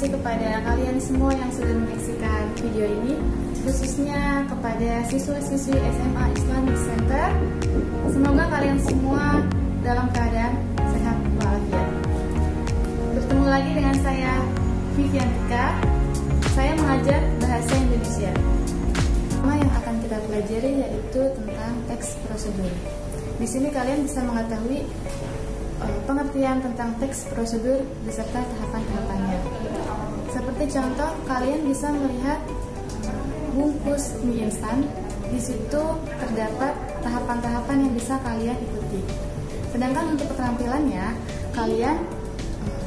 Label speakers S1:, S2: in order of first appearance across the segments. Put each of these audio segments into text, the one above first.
S1: kasih kepada kalian semua yang sudah menyaksikan video ini, khususnya kepada siswa-siswi SMA Islamic Center. Semoga kalian semua dalam keadaan sehat walafiat. Bertemu lagi dengan saya, Viviantika. Saya mengajar bahasa Indonesia. Tema yang akan kita pelajari yaitu tentang teks prosedur. Di sini kalian bisa mengetahui pengertian tentang teks prosedur beserta tahapan-tahapannya. Seperti contoh, kalian bisa melihat bungkus mie instan. Di situ terdapat tahapan-tahapan yang bisa kalian ikuti. Sedangkan untuk keterampilannya, kalian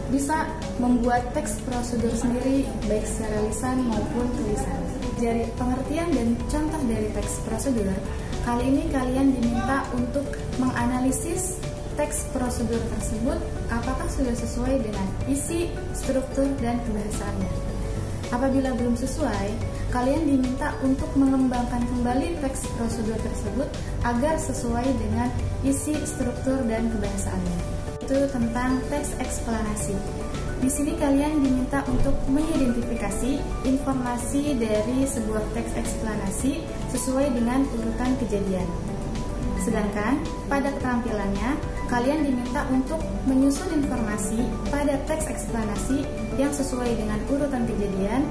S1: bisa membuat teks prosedur sendiri baik secara lisan maupun tulisan. Dari pengertian dan contoh dari teks prosedur, kali ini kalian diminta untuk menganalisis teks prosedur tersebut apakah sudah sesuai dengan isi, struktur, dan kebahasaannya. Apabila belum sesuai, kalian diminta untuk mengembangkan kembali teks prosedur tersebut agar sesuai dengan isi, struktur, dan kebahasaannya. Itu tentang teks eksplanasi. Di sini kalian diminta untuk mengidentifikasi informasi dari sebuah teks eksplanasi sesuai dengan urutan kejadian. Sedangkan pada keterampilannya, kalian diminta untuk menyusun informasi pada teks eksplanasi yang sesuai dengan urutan kejadian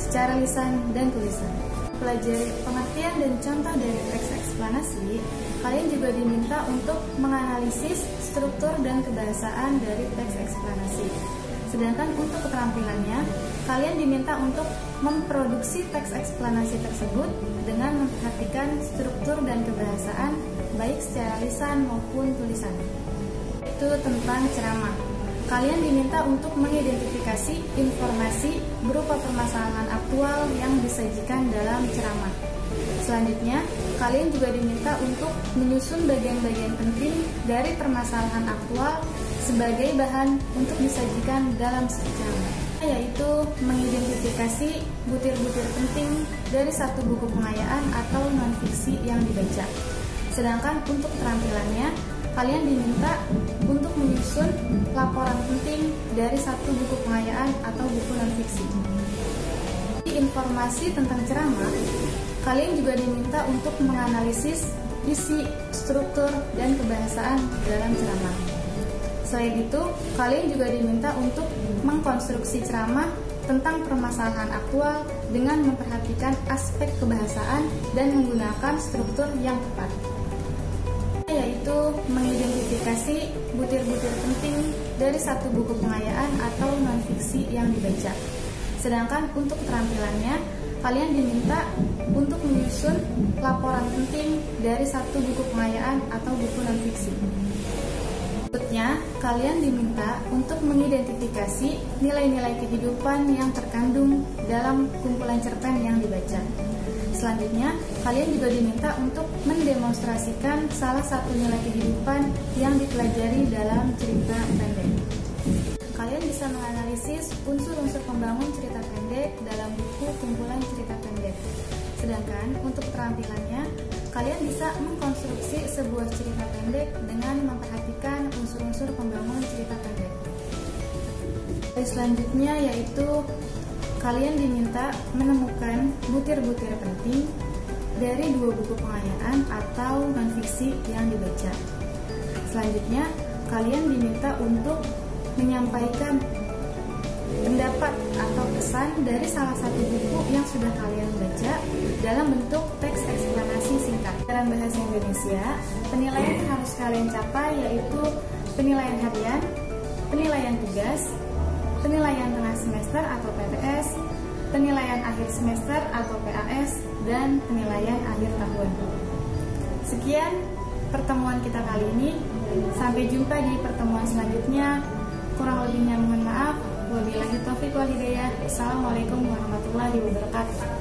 S1: secara lisan dan tulisan. Pelajari pengertian dan contoh dari teks eksplanasi, kalian juga diminta untuk menganalisis struktur dan kebahasaan dari teks eksplanasi. Sedangkan untuk keterampilannya, kalian diminta untuk memproduksi teks eksplanasi tersebut dengan memperhatikan struktur dan kebahasaan baik secara lisan maupun tulisan. Itu tentang ceramah. Kalian diminta untuk mengidentifikasi informasi berupa permasalahan aktual yang disajikan dalam ceramah. Selanjutnya, kalian juga diminta untuk menyusun bagian-bagian penting dari permasalahan aktual sebagai bahan untuk disajikan dalam ceramah, yaitu mengidentifikasi butir-butir penting dari satu buku pengayaan atau non-fiksi yang dibaca. Sedangkan untuk keterampilannya, kalian diminta untuk menyusun laporan penting dari satu buku pengayaan atau buku non-fiksi. Informasi tentang ceramah, kalian juga diminta untuk menganalisis isi, struktur, dan kebahasaan dalam ceramah. Selain itu, kalian juga diminta untuk mengkonstruksi ceramah tentang permasalahan aktual dengan memperhatikan aspek kebahasaan dan menggunakan struktur yang tepat, yaitu mengidentifikasi butir-butir penting dari satu buku pengayaan atau non-fiksi yang dibaca. Sedangkan untuk keterampilannya, kalian diminta untuk menyusun laporan penting dari satu buku pengayaan atau buku non-fiksi. Berikutnya, kalian diminta untuk mengidentifikasi nilai-nilai kehidupan yang terkandung dalam kumpulan cerpen yang dibaca. Selanjutnya, kalian juga diminta untuk mendemonstrasikan salah satu nilai kehidupan yang dipelajari dalam cerita pendek. Kalian bisa menganalisis unsur-unsur pembangun cerita pendek dalam buku kumpulan cerita pendek. Sedangkan untuk keterampilannya, kalian bisa mengkonstruksi sebuah cerita pendek dengan memperhatikan unsur-unsur pembangun cerita pendek. Selanjutnya yaitu kalian diminta menemukan butir-butir penting dari dua buku pengayaan atau non-fiksi yang dibaca. Selanjutnya, kalian diminta untuk menyampaikan pendapat atau pesan dari salah satu buku yang sudah kalian baca dalam bentuk teks eksplanasi singkat. Dalam bahasa Indonesia, penilaian yang harus kalian capai yaitu penilaian harian, penilaian tugas, penilaian tengah semester atau PTS, penilaian akhir semester atau PAS, dan penilaian akhir tahun. Sekian pertemuan kita kali ini. Sampai jumpa di pertemuan selanjutnya. Kurang lebihnya mohon maaf. Wabillahi taufiq wal hidayah. Assalamualaikum warahmatullahi wabarakatuh.